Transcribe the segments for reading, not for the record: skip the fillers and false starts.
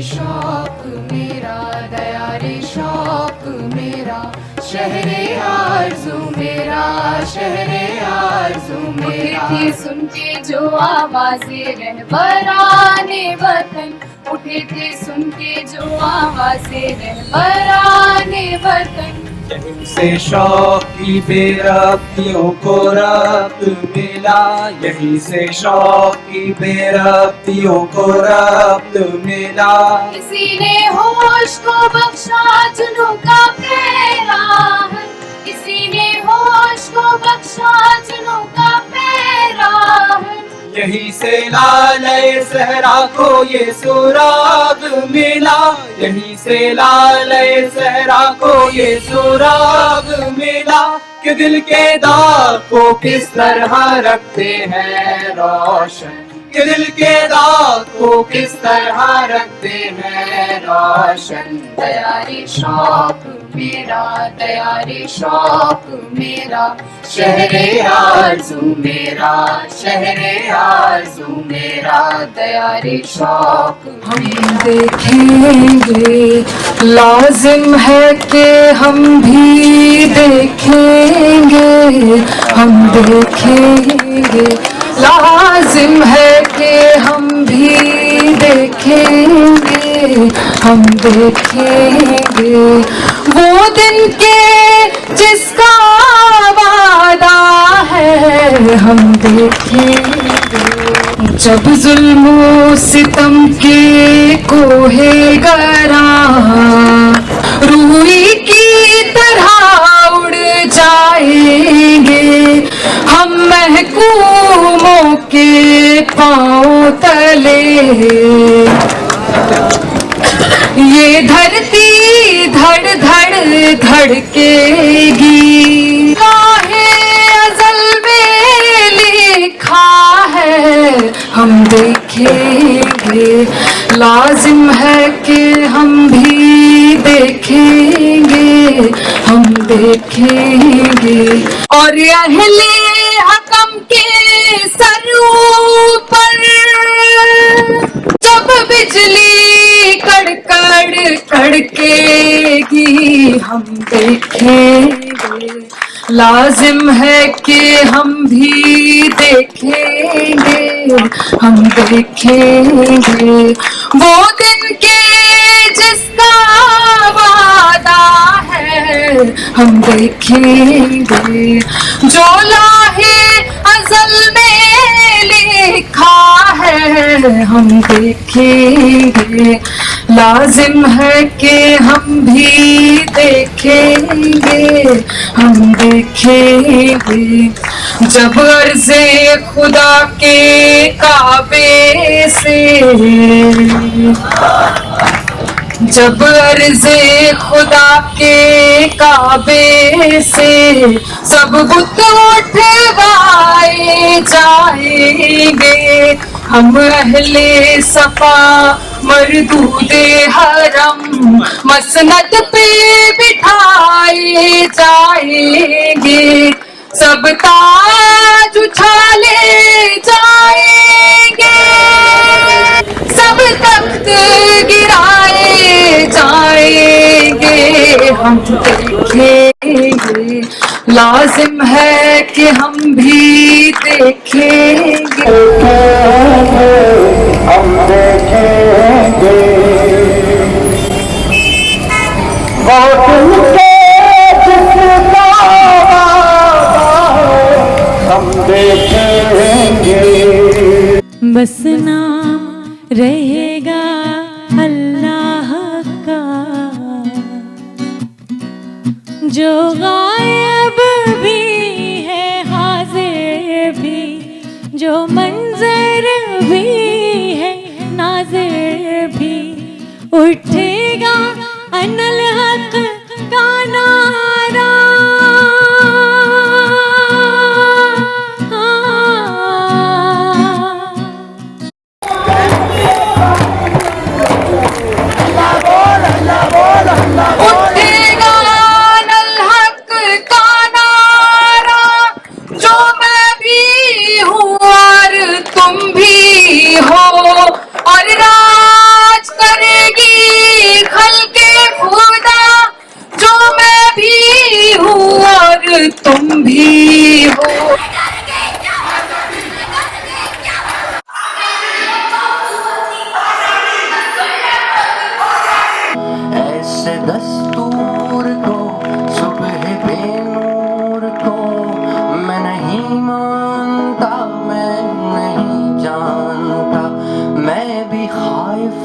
शौक मेरा, दया रे शौक मेरा, शहरे आरज़ू मेरा, शहरे आरज़ू मेरा। उठी थी सुन के जो आवाज़ें रहबराने वतन, उठे थे सुन के जो आवाज़ें रहबराने वतन। यहीं से शौकी बेरब्तियों को रब्त मिला, यहीं से शौकी बेरब्तियों को रब्त मिला। किसी ने होश को बख्शा जुनून का पैराहन, किसी ने होश को बख्शा जुनून का पैराहन। यहीं से लाले सहरा को ये सुराग मिला, यहीं से लाले सहरा को ये सुराग मिला। कि दिल के दाग को किस तरह रखते हैं रोशन, कि दिल के दाग को किस तरह रखते हैं रोशन। दया रे शौक मेरा, दया रे शौक मेरा, शहरे आरज़ू मेरा, शहरे आरज़ू मेरा, दया रे शौक हम देखेंगे, लाजिम है कि हम भी देखेंगे, हम देखेंगे, लाजिम है कि हम भी देखेंगे, हम देखेंगे। वो दिन के जिसका वादा है हम देखेंगे, जब जुल्म सितम के कोहे गरा रूई की तरह उड़ जाएंगे, हम महकूमों के पांव तले। ये धरती धड़ धड़ धड़केगी, काहे अज़ल में लिखा है हम देखेंगे, लाजिम है कि हम भी देखेंगे, हम देखेंगे। और अहले हकम के सर पर जब बिजली कड़कड़ कड़केगी हम देखेंगे, लाजिम है कि हम भी देखेंगे, हम देखेंगे। वो दिन के जिसका वादा है हम देखेंगे, जो लाहे अज़ल में लिखा है हम देखेंगे, लाजिम है कि हम भी देखेंगे, हम देखेंगे। जब अर्ज़े खुदा के काबे से, जब अर्ज़े खुदा के काबे से सब बुत उठवाए जाएंगे, हम अहले सफा मरदूदे हरम मसनद पे बिठाए जाएंगे, सब ताज उछाले जाएंगे, सब तख्त गिराए जाएंगे, हम देखेंगे, लाजिम है कि हम भी देखेंगे, हम देखेंगे। बहुत जिसका हम देखेंगे, बस नाम रहेगा अल्लाह का, जो गायब भी है हाजिर भी, जो मंजर भी है नाज़िर भी, उठेगा अनल हक का नारा। उठेगा अनल हक का नारा, जो मैं भी हूँ और तुम भी हो, और राज करेगा तुम भी हो। ऐसे दस्तूर को सुबह बेनूर को मैं नहीं मानता, मैं नहीं जानता, मैं भी खाइफ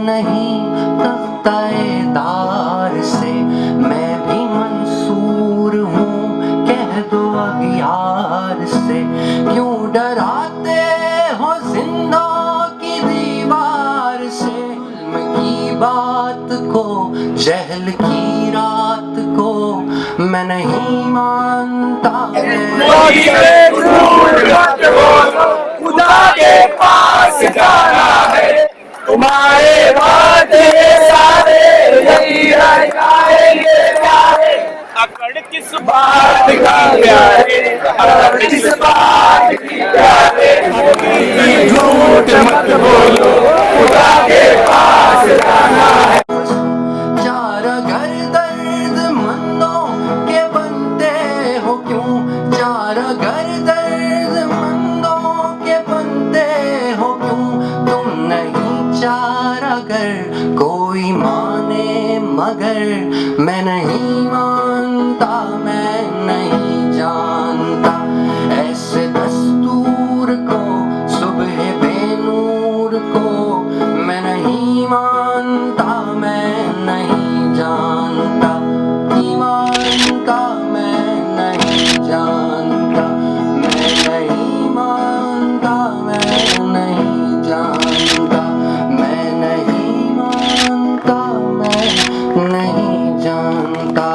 नहीं तख्ताएदार से, मैं भी मंसूर हूँ कह दो अगियार से। क्यों डराते हो जिंदा की दीवार से, जुल्म की बात को जहल की रात को मैं नहीं मानता। खुदा के पास जाना है, तुम्हारे वादे सारे यही रह जाएंगे प्यारे। अकड़ किस बात का प्यारे, अकड़ किस बात की प्यारे, झूठ मत बोलो, खुदा के पास जाना है। चार घर दर्द मंदों के बनते हो क्यों, चार घर दर्द मंदों के बनते हो क्यों, तुम नहीं चार अगर कोई माने मगर मैं नहीं मानता, मैं नहीं जानता। ऐसे दस्तूर को सुबह बेनूर को मैं नहीं मानता, मैं नहीं जानता, नहीं मानता, मैं नहीं जानता, मैं नहीं मानता, मैं नहीं जानता, मैं नहीं मानता, मैं नहीं जानता।